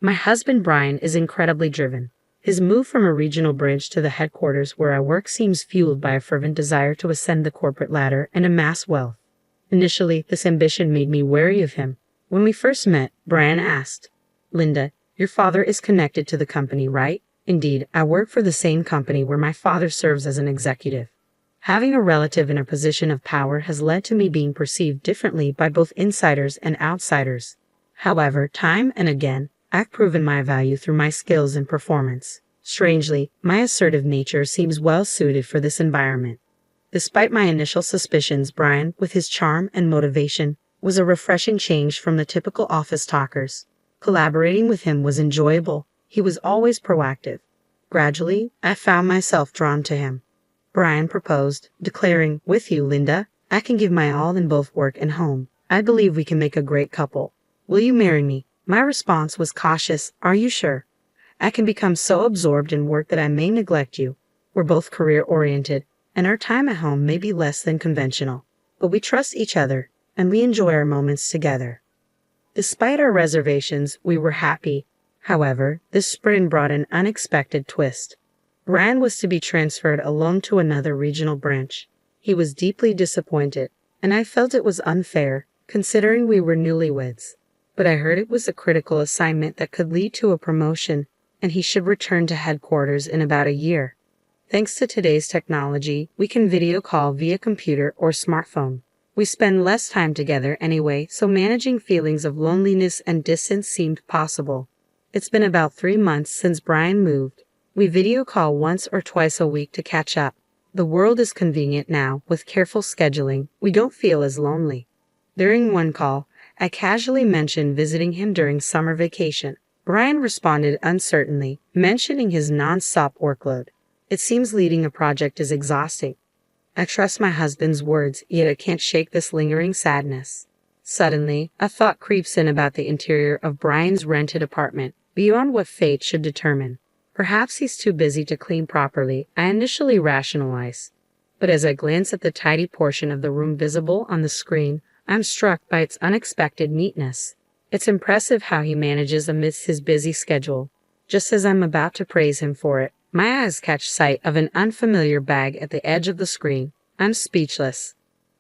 My husband Brian is incredibly driven. His move from a regional branch to the headquarters where I work seems fueled by a fervent desire to ascend the corporate ladder and amass wealth. Initially, this ambition made me wary of him. When we first met, Brian asked, "Linda, your father is connected to the company, right?" "Indeed, I work for the same company where my father serves as an executive." Having a relative in a position of power has led to me being perceived differently by both insiders and outsiders. However, time and again, I've proven my value through my skills and performance. Strangely, my assertive nature seems well suited for this environment. Despite my initial suspicions, Brian, with his charm and motivation, was a refreshing change from the typical office talkers. Collaborating with him was enjoyable. He was always proactive. Gradually, I found myself drawn to him. Brian proposed, declaring, "With you, Linda, I can give my all in both work and home. I believe we can make a great couple. Will you marry me?" My response was cautious. "Are you sure? I can become so absorbed in work that I may neglect you. We're both career-oriented, and our time at home may be less than conventional. But we trust each other, and we enjoy our moments together." Despite our reservations, we were happy. However, this spring brought an unexpected twist. Brian was to be transferred alone to another regional branch. He was deeply disappointed, and I felt it was unfair, considering we were newlyweds. But I heard it was a critical assignment that could lead to a promotion, and he should return to headquarters in about a year. Thanks to today's technology, we can video call via computer or smartphone. We spend less time together anyway, so managing feelings of loneliness and distance seemed possible. It's been about 3 months since Brian moved. We video call once or twice a week to catch up. The world is convenient now. With careful scheduling, we don't feel as lonely. During one call, I casually mentioned visiting him during summer vacation. Brian responded uncertainly, mentioning his non-stop workload. "It seems leading a project is exhausting." I trust my husband's words, yet I can't shake this lingering sadness. Suddenly, a thought creeps in about the interior of Brian's rented apartment, beyond what fate should determine. Perhaps he's too busy to clean properly, I initially rationalize. But as I glance at the tidy portion of the room visible on the screen, I'm struck by its unexpected neatness. It's impressive how he manages amidst his busy schedule. Just as I'm about to praise him for it, my eyes catch sight of an unfamiliar bag at the edge of the screen. I'm speechless.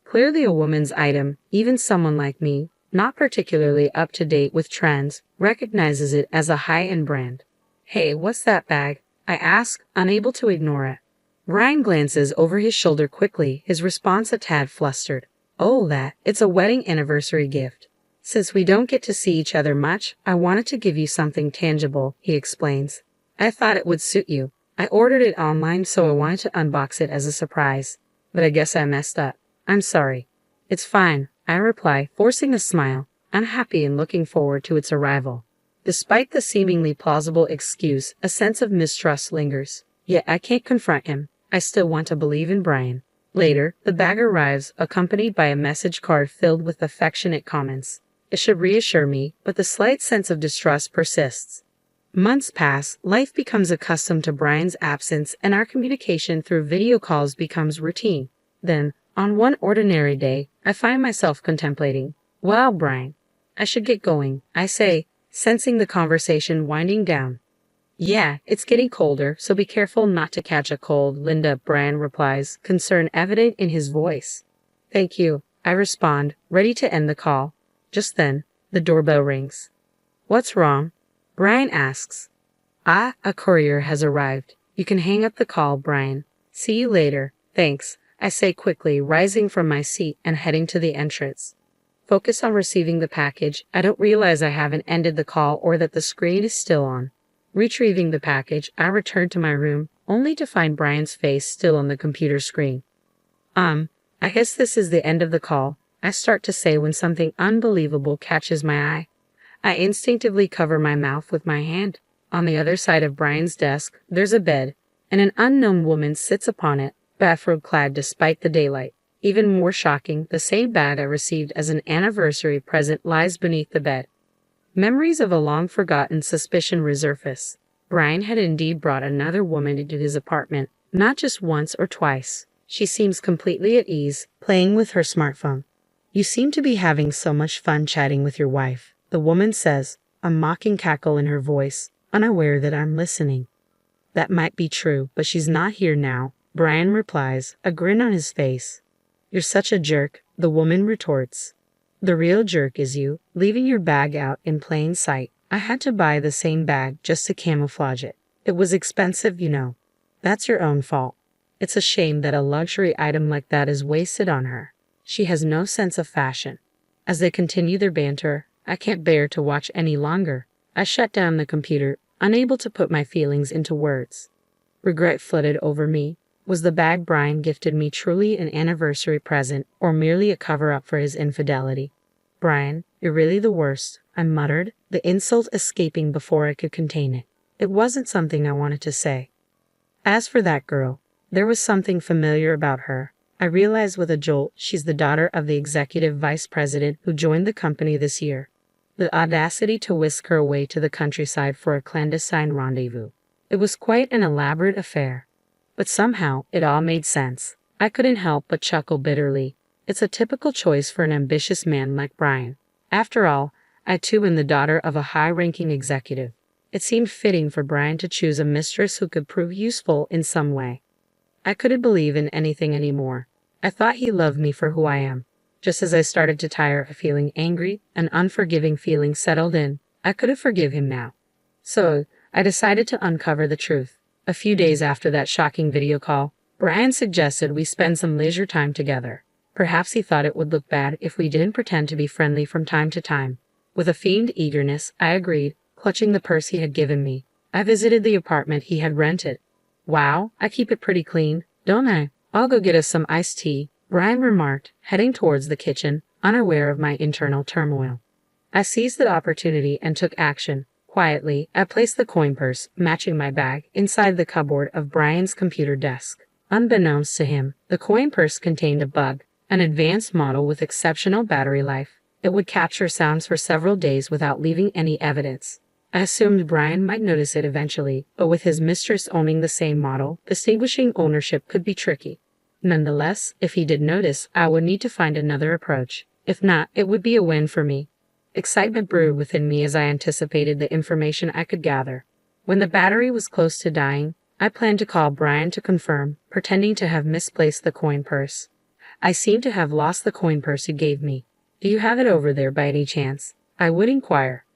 Clearly a woman's item, even someone like me, not particularly up to date with trends, recognizes it as a high-end brand. "Hey, what's that bag?" I ask, unable to ignore it. Brian glances over his shoulder quickly, his response a tad flustered. "Oh, it's a wedding anniversary gift. Since we don't get to see each other much, I wanted to give you something tangible," he explains. "I thought it would suit you. I ordered it online, so I wanted to unbox it as a surprise. But I guess I messed up. I'm sorry." "It's fine," I reply, forcing a smile. I'm happy and looking forward to its arrival. Despite the seemingly plausible excuse, a sense of mistrust lingers. Yet I can't confront him. I still want to believe in Brian. Later, the bag arrives, accompanied by a message card filled with affectionate comments. It should reassure me, but the slight sense of distrust persists. Months pass, life becomes accustomed to Brian's absence, and our communication through video calls becomes routine. Then, on one ordinary day, I find myself contemplating, "Wow, Brian, I should get going," I say, sensing the conversation winding down. "Yeah, it's getting colder, so be careful not to catch a cold, Linda," Brian replies, concern evident in his voice. "Thank you," I respond, ready to end the call. Just then, the doorbell rings. "What's wrong?" Brian asks. "A courier has arrived. You can hang up the call, Brian. See you later." "Thanks," I say quickly, rising from my seat and heading to the entrance. Focus on receiving the package, I don't realize I haven't ended the call or that the screen is still on. Retrieving the package, I return to my room, only to find Brian's face still on the computer screen. I guess this is the end of the call," I start to say when something unbelievable catches my eye. I instinctively cover my mouth with my hand. On the other side of Brian's desk, there's a bed, and an unknown woman sits upon it, bathrobe-clad despite the daylight. Even more shocking, the same bag I received as an anniversary present lies beneath the bed. Memories of a long-forgotten suspicion resurface. Brian had indeed brought another woman into his apartment, not just once or twice. She seems completely at ease, playing with her smartphone. "You seem to be having so much fun chatting with your wife," the woman says, a mocking cackle in her voice, unaware that I'm listening. That might be true, but she's not here now, Brian replies, a grin on his face. You're such a jerk, the woman retorts. The real jerk is you, leaving your bag out in plain sight. I had to buy the same bag just to camouflage it. It was expensive, you know. That's your own fault. It's a shame that a luxury item like that is wasted on her. She has no sense of fashion. As they continue their banter, I can't bear to watch any longer. I shut down the computer, unable to put my feelings into words. Regret flooded over me. Was the bag Brian gifted me truly an anniversary present, or merely a cover-up for his infidelity? Brian, you're really the worst, I muttered, the insult escaping before I could contain it. It wasn't something I wanted to say. As for that girl, there was something familiar about her. I realized with a jolt she's the daughter of the executive vice president who joined the company this year. The audacity to whisk her away to the countryside for a clandestine rendezvous. It was quite an elaborate affair. But somehow, it all made sense. I couldn't help but chuckle bitterly. It's a typical choice for an ambitious man like Brian. After all, I too am the daughter of a high-ranking executive. It seemed fitting for Brian to choose a mistress who could prove useful in some way. I couldn't believe in anything anymore. I thought he loved me for who I am. Just as I started to tire of feeling angry, an unforgiving feeling settled in. I couldn't forgive him now. So, I decided to uncover the truth. A few days after that shocking video call, Brian suggested we spend some leisure time together. Perhaps he thought it would look bad if we didn't pretend to be friendly from time to time. With a feigned eagerness, I agreed, clutching the purse he had given me. I visited the apartment he had rented. Wow, I keep it pretty clean, don't I? I'll go get us some iced tea, Brian remarked, heading towards the kitchen, unaware of my internal turmoil. I seized the opportunity and took action. Quietly, I placed the coin purse, matching my bag, inside the cupboard of Brian's computer desk. Unbeknownst to him, the coin purse contained a bug, an advanced model with exceptional battery life. It would capture sounds for several days without leaving any evidence. I assumed Brian might notice it eventually, but with his mistress owning the same model, distinguishing ownership could be tricky. Nonetheless, if he did notice, I would need to find another approach. If not, it would be a win for me. Excitement brewed within me as I anticipated the information I could gather. When the battery was close to dying, I planned to call Brian to confirm, pretending to have misplaced the coin purse. I seem to have lost the coin purse you gave me. Do you have it over there by any chance? I would inquire.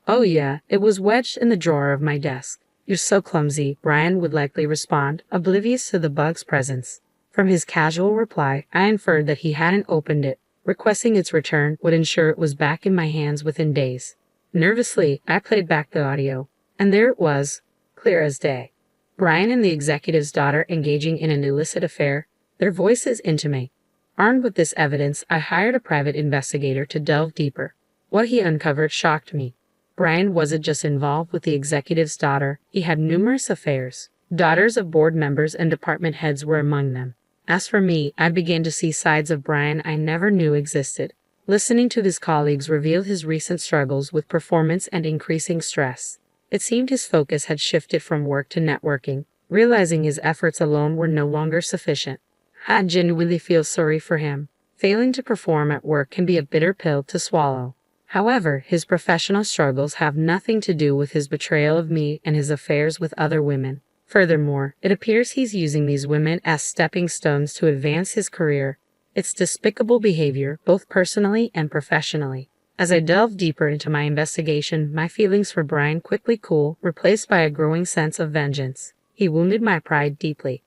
Oh yeah, it was wedged in the drawer of my desk. You're so clumsy, Brian would likely respond, oblivious to the bug's presence. From his casual reply, I inferred that he hadn't opened it. Requesting its return would ensure it was back in my hands within days. Nervously, I played back the audio, and there it was, clear as day. Brian and the executive's daughter engaging in an illicit affair, their voices intimate. Armed with this evidence, I hired a private investigator to delve deeper. What he uncovered shocked me. Brian wasn't just involved with the executive's daughter, he had numerous affairs. Daughters of board members and department heads were among them. As for me, I began to see sides of Brian I never knew existed. Listening to his colleagues reveal his recent struggles with performance and increasing stress. It seemed his focus had shifted from work to networking, realizing his efforts alone were no longer sufficient. I genuinely feel sorry for him. Failing to perform at work can be a bitter pill to swallow. However, his professional struggles have nothing to do with his betrayal of me and his affairs with other women. Furthermore, it appears he's using these women as stepping stones to advance his career. It's despicable behavior, both personally and professionally. As I delved deeper into my investigation, my feelings for Brian quickly cooled, replaced by a growing sense of vengeance. He wounded my pride deeply.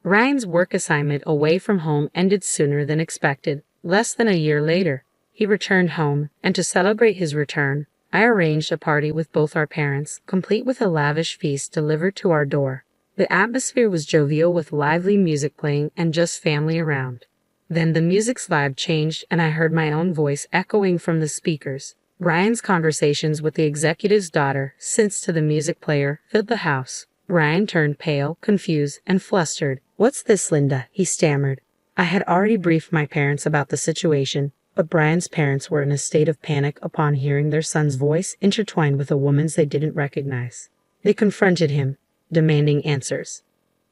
Ryan's work assignment away from home ended sooner than expected, less than a year later. He returned home, and to celebrate his return, I arranged a party with both our parents, complete with a lavish feast delivered to our door. The atmosphere was jovial with lively music playing and just family around. Then the music's vibe changed and I heard my own voice echoing from the speakers. Ryan's conversations with the executive's daughter, since to the music player, filled the house. Ryan turned pale, confused, and flustered. "What's this, Linda?" he stammered. I had already briefed my parents about the situation, but Brian's parents were in a state of panic upon hearing their son's voice intertwined with a woman's they didn't recognize. They confronted him, demanding answers.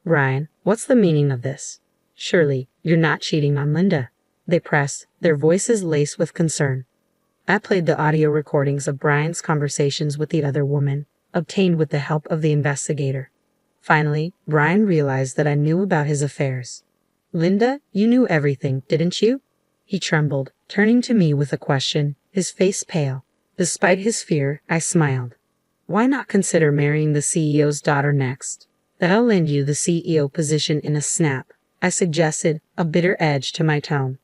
"Ryan, what's the meaning of this? Surely, you're not cheating on Linda?" they pressed, their voices laced with concern. I played the audio recordings of Brian's conversations with the other woman, obtained with the help of the investigator. Finally, Brian realized that I knew about his affairs. Linda, you knew everything, didn't you? He trembled, turning to me with a question, his face pale. Despite his fear, I smiled. Why not consider marrying the CEO's daughter next? That'll land you the CEO position in a snap, I suggested, a bitter edge to my tone.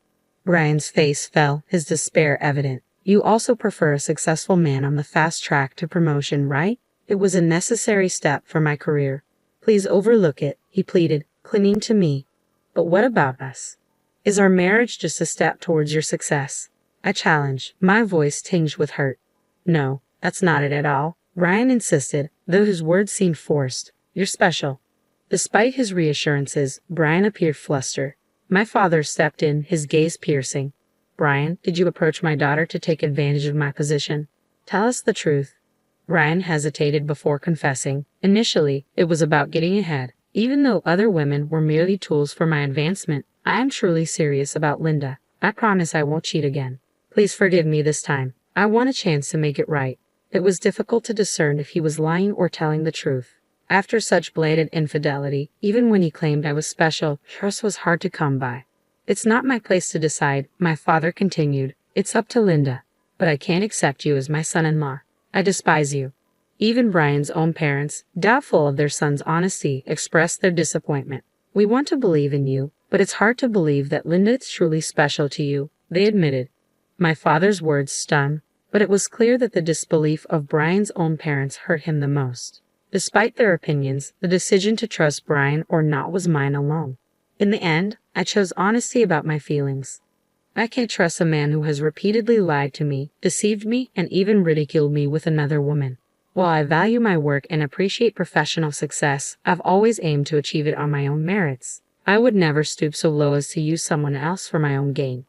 Brian's face fell, his despair evident. You also prefer a successful man on the fast track to promotion, right? It was a necessary step for my career. Please overlook it, he pleaded, clinging to me. But what about us? Is our marriage just a step towards your success? I challenged, my voice tinged with hurt. No, that's not it at all, Brian insisted, though his words seemed forced. You're special. Despite his reassurances, Brian appeared flustered. My father stepped in, his gaze piercing. Brian, did you approach my daughter to take advantage of my position? Tell us the truth. Brian hesitated before confessing. Initially, it was about getting ahead. Even though other women were merely tools for my advancement, I am truly serious about Linda. I promise I won't cheat again. Please forgive me this time. I want a chance to make it right. It was difficult to discern if he was lying or telling the truth. After such blatant infidelity, even when he claimed I was special, trust was hard to come by. It's not my place to decide, my father continued. It's up to Linda. But I can't accept you as my son-in-law. I despise you. Even Brian's own parents, doubtful of their son's honesty, expressed their disappointment. We want to believe in you, but it's hard to believe that Linda is truly special to you, they admitted. My father's words stung, but it was clear that the disbelief of Brian's own parents hurt him the most. Despite their opinions, the decision to trust Brian or not was mine alone. In the end, I chose honesty about my feelings. I can't trust a man who has repeatedly lied to me, deceived me, and even ridiculed me with another woman. While I value my work and appreciate professional success, I've always aimed to achieve it on my own merits. I would never stoop so low as to use someone else for my own gain.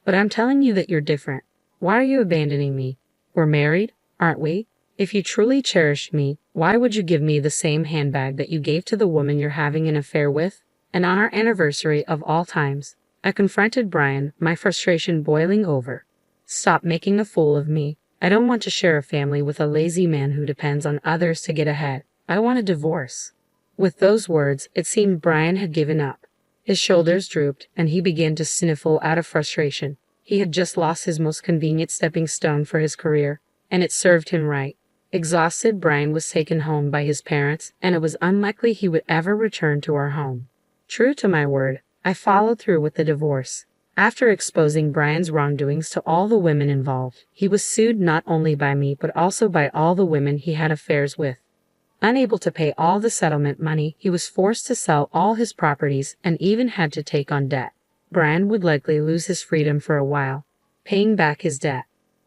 But I'm telling you that you're different. Why are you abandoning me? We're married, aren't we? If you truly cherished me, why would you give me the same handbag that you gave to the woman you're having an affair with? And on our anniversary of all times, I confronted Brian, my frustration boiling over. Stop making a fool of me. I don't want to share a family with a lazy man who depends on others to get ahead. I want a divorce. With those words, it seemed Brian had given up. His shoulders drooped, and he began to sniffle out of frustration. He had just lost his most convenient stepping stone for his career, and it served him right. Exhausted, Brian was taken home by his parents, and it was unlikely he would ever return to our home. True to my word, I followed through with the divorce. After exposing Brian's wrongdoings to all the women involved, he was sued not only by me but also by all the women he had affairs with. Unable to pay all the settlement money, he was forced to sell all his properties and even had to take on debt. Brian would likely lose his freedom for a while, paying back his debt.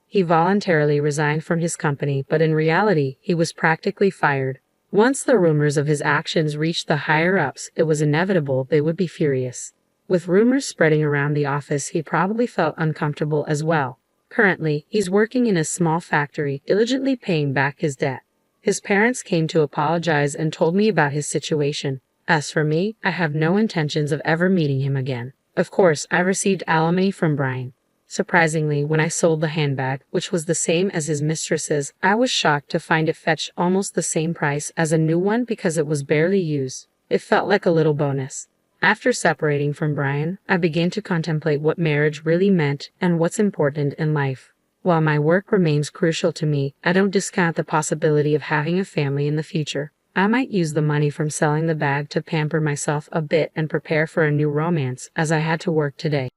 He voluntarily resigned from his company, but in reality, he was practically fired. Once the rumors of his actions reached the higher-ups, it was inevitable they would be furious. With rumors spreading around the office, he probably felt uncomfortable as well. Currently, he's working in a small factory, diligently paying back his debt. His parents came to apologize and told me about his situation. As for me, I have no intentions of ever meeting him again. Of course, I received alimony from Brian. Surprisingly, when I sold the handbag, which was the same as his mistress's, I was shocked to find it fetched almost the same price as a new one because it was barely used. It felt like a little bonus. After separating from Brian, I began to contemplate what marriage really meant and what's important in life. While my work remains crucial to me, I don't discount the possibility of having a family in the future. I might use the money from selling the bag to pamper myself a bit and prepare for a new romance, as I had to work today.